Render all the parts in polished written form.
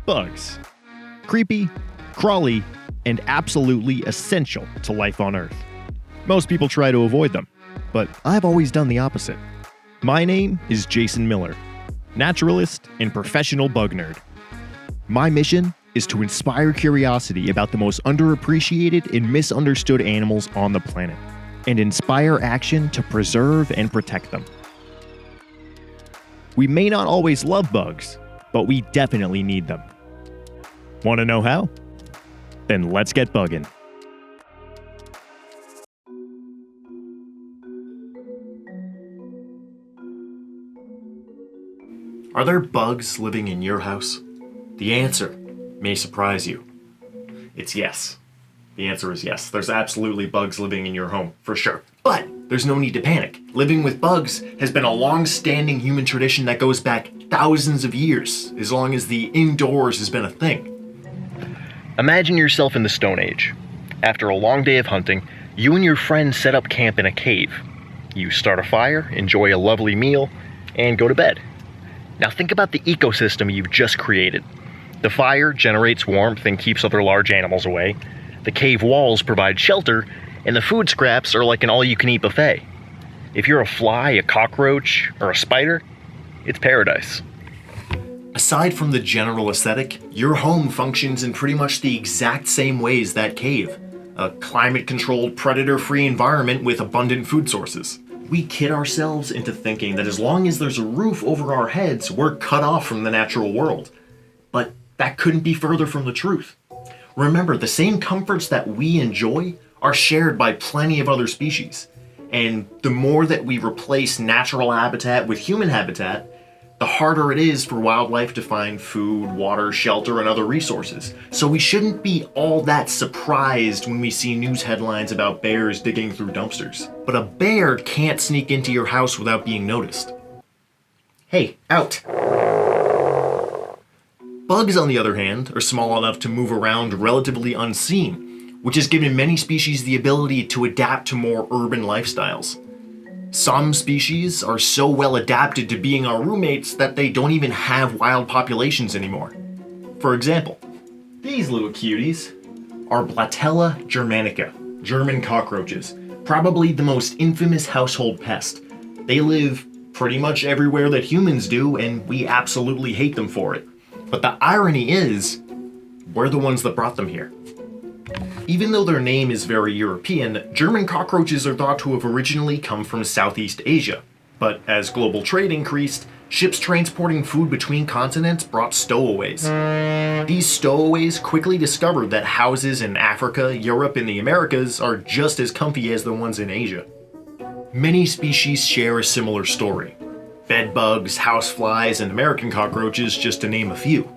Bugs. Creepy, crawly, and absolutely essential to life on Earth. Most people try to avoid them, but I've always done the opposite. My name is Jason Miller, naturalist and professional bug nerd. My mission is to inspire curiosity about the most underappreciated and misunderstood animals on the planet, and inspire action to preserve and protect them. We may not always love bugs, but we definitely need them. Want to know how? Then let's get bugging. Are there bugs living in your house? The answer may surprise you. It's yes. The answer is yes. There's absolutely bugs living in your home, for sure. But there's no need to panic. Living with bugs has been a long-standing human tradition that goes back thousands of years, as long as the indoors has been a thing. Imagine yourself in the Stone Age. After a long day of hunting, you and your friends set up camp in a cave. You start a fire, enjoy a lovely meal, and go to bed. Now think about the ecosystem you've just created. The fire generates warmth and keeps other large animals away. The cave walls provide shelter, and the food scraps are like an all-you-can-eat buffet. If you're a fly, a cockroach, or a spider, it's paradise. Aside from the general aesthetic, your home functions in pretty much the exact same way as that cave. A climate-controlled, predator-free environment with abundant food sources. We kid ourselves into thinking that as long as there's a roof over our heads, we're cut off from the natural world. But that couldn't be further from the truth. Remember, the same comforts that we enjoy are shared by plenty of other species. And the more that we replace natural habitat with human habitat, the harder it is for wildlife to find food, water, shelter, and other resources. So we shouldn't be all that surprised when we see news headlines about bears digging through dumpsters. But a bear can't sneak into your house without being noticed. Hey, out! Bugs, on the other hand, are small enough to move around relatively unseen, which has given many species the ability to adapt to more urban lifestyles. Some species are so well adapted to being our roommates that they don't even have wild populations anymore. For example, these little cuties are Blatella germanica, German cockroaches, probably the most infamous household pest. They live pretty much everywhere that humans do, and we absolutely hate them for it. But the irony is, we're the ones that brought them here. Even though their name is very European, German cockroaches are thought to have originally come from Southeast Asia. But as global trade increased, ships transporting food between continents brought stowaways. These stowaways quickly discovered that houses in Africa, Europe, and the Americas are just as comfy as the ones in Asia. Many species share a similar story. Bedbugs, houseflies, and American cockroaches, just to name a few.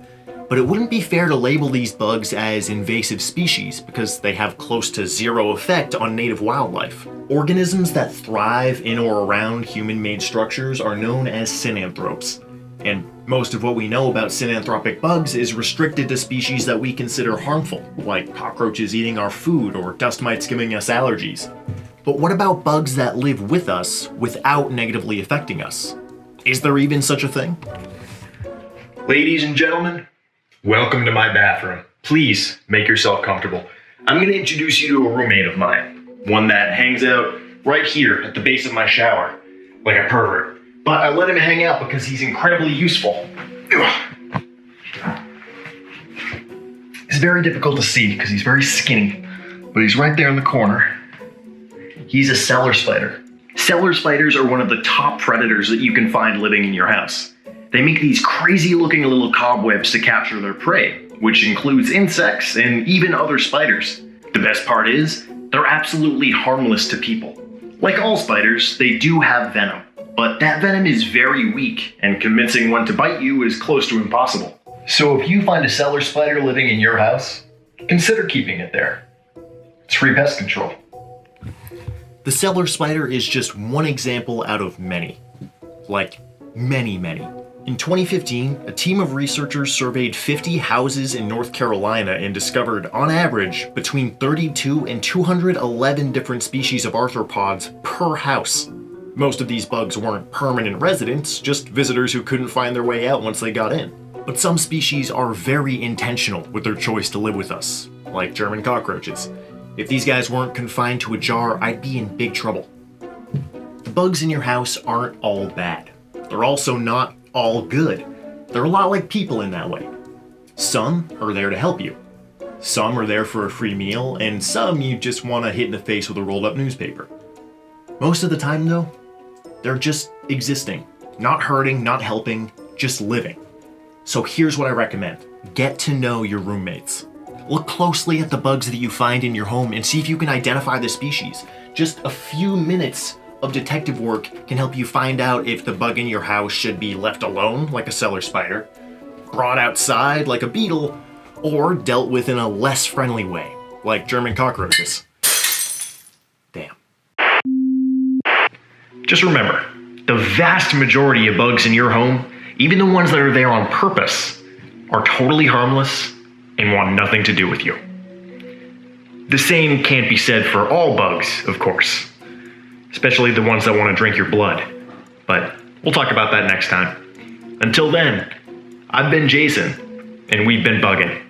But it wouldn't be fair to label these bugs as invasive species because they have close to zero effect on native wildlife. Organisms that thrive in or around human-made structures are known as synanthropes. And most of what we know about synanthropic bugs is restricted to species that we consider harmful, like cockroaches eating our food or dust mites giving us allergies. But what about bugs that live with us without negatively affecting us? Is there even such a thing? Ladies and gentlemen, welcome to my bathroom. Please make yourself comfortable. I'm going to introduce you to a roommate of mine. One that hangs out right here at the base of my shower, like a pervert. But I let him hang out because he's incredibly useful. He's very difficult to see because he's very skinny, but he's right there in the corner. He's a cellar spider. Cellar spiders are one of the top predators that you can find living in your house. They make these crazy looking little cobwebs to capture their prey, which includes insects and even other spiders. The best part is, they're absolutely harmless to people. Like all spiders, they do have venom, but that venom is very weak, and convincing one to bite you is close to impossible. So if you find a cellar spider living in your house, consider keeping it there. It's free pest control. The cellar spider is just one example out of many. Like, many. In 2015, a team of researchers surveyed 50 houses in North Carolina and discovered, on average, between 32 and 211 different species of arthropods per house. Most of these bugs weren't permanent residents, just visitors who couldn't find their way out once they got in. But some species are very intentional with their choice to live with us, like German cockroaches. If these guys weren't confined to a jar, I'd be in big trouble. The bugs in your house aren't all bad. They're also not all good. They're a lot like people in that way. Some are there to help you. Some are there for a free meal, and some you just want to hit in the face with a rolled up newspaper. Most of the time though, they're just existing. Not hurting, not helping, just living. So here's what I recommend. Get to know your roommates. Look closely at the bugs that you find in your home and see if you can identify the species. Just a few minutes of detective work can help you find out if the bug in your house should be left alone, like a cellar spider, brought outside, like a beetle, or dealt with in a less friendly way, like German cockroaches. Damn. Just remember, the vast majority of bugs in your home, even the ones that are there on purpose, are totally harmless and want nothing to do with you. The same can't be said for all bugs, of course, especially the ones that want to drink your blood. But we'll talk about that next time. Until then, I've been Jason, and we've been bugging.